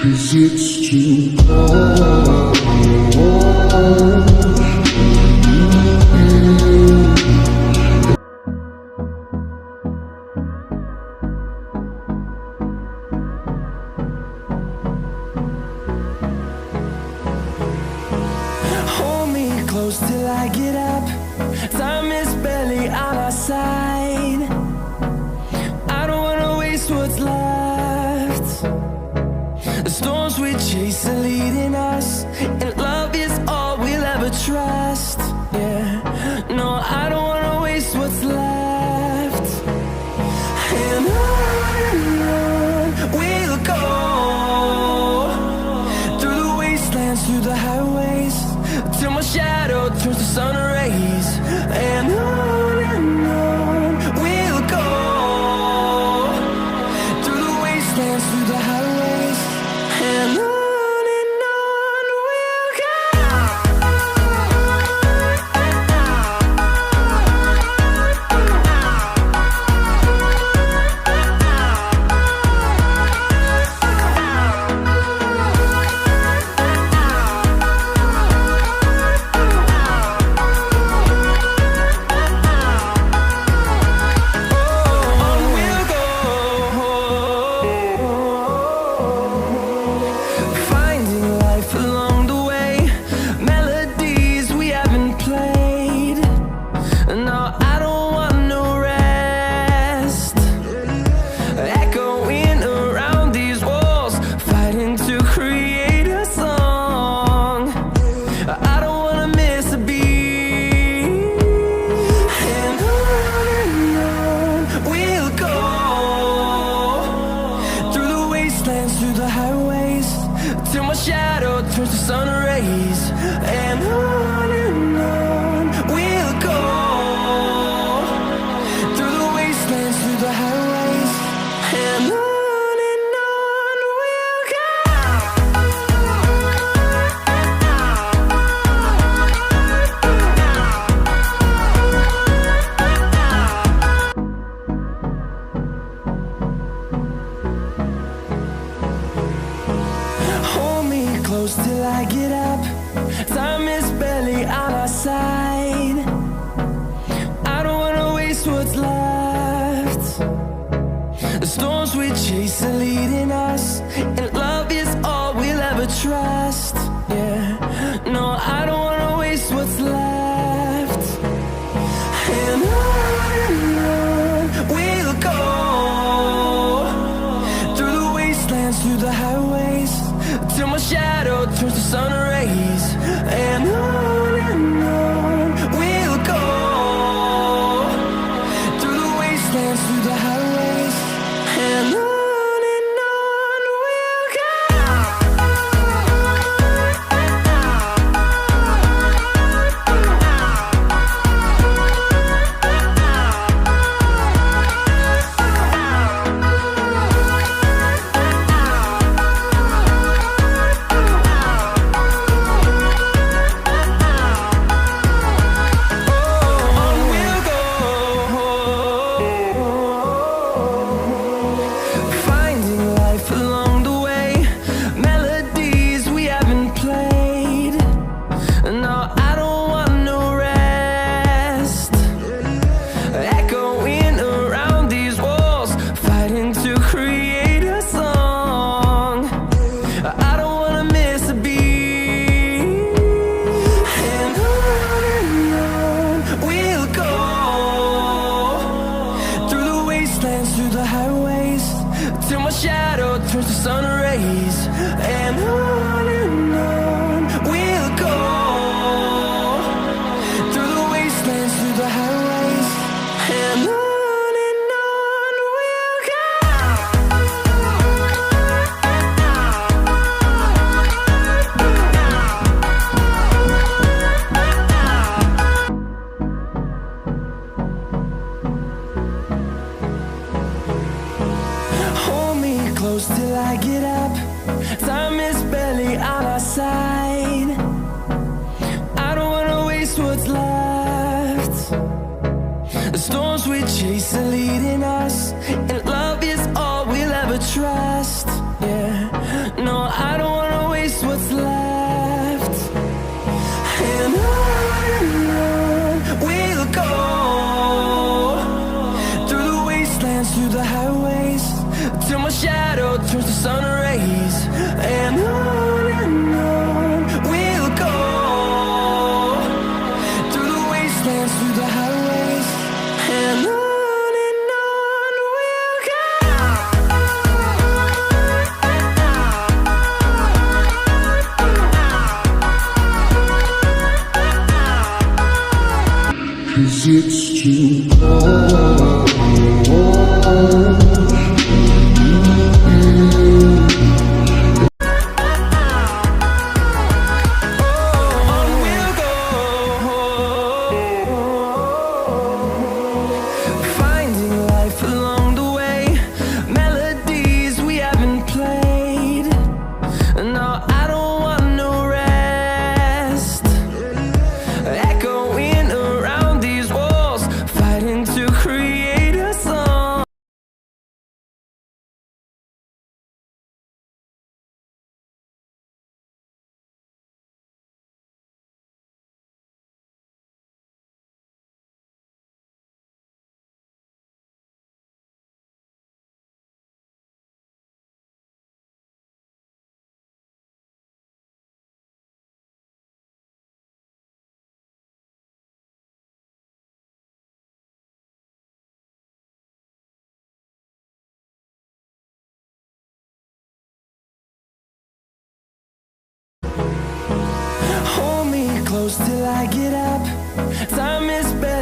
'cause it's too cold. Hold me close till I get up. Time is barely on our side. I don't wanna waste what's left. The storms we chase are leading us, and love is all we'll ever trust. Yeah, no, I don't wanna waste what's left. And on we'll go, through the wastelands, through the highways, till my shadow turns to sun rays. And on we'll go, through the wastelands, through the highways, and on we'll go. Through the highways, till my shadow turns to sun rays. And on we'll go, through the wastelands, through the highways, and on we'll go. Close till I get up. Time is barely on our side. I don't wanna waste what's left. The storms we chase are leading us, and love is all we'll ever trust. Yeah, no, I don't wanna waste what's left. And on we'll go, through the wastelands, through the highways, till my shadow turns to sun rays. And on we'll go, through the wastelands, through the highways, and on we'll go. Through the highways, till my shadow turns to sun rays. And on we'll go, through the wastelands, through the highways, and on we'll go. Close till I get up. Time is barely on 'cause it's too cold. On we'll go, finding life along the way, melodies we haven't played. No, I don't want no rest, echoing around these walls, fighting to create a song. Hold me close till I get up. Time is barely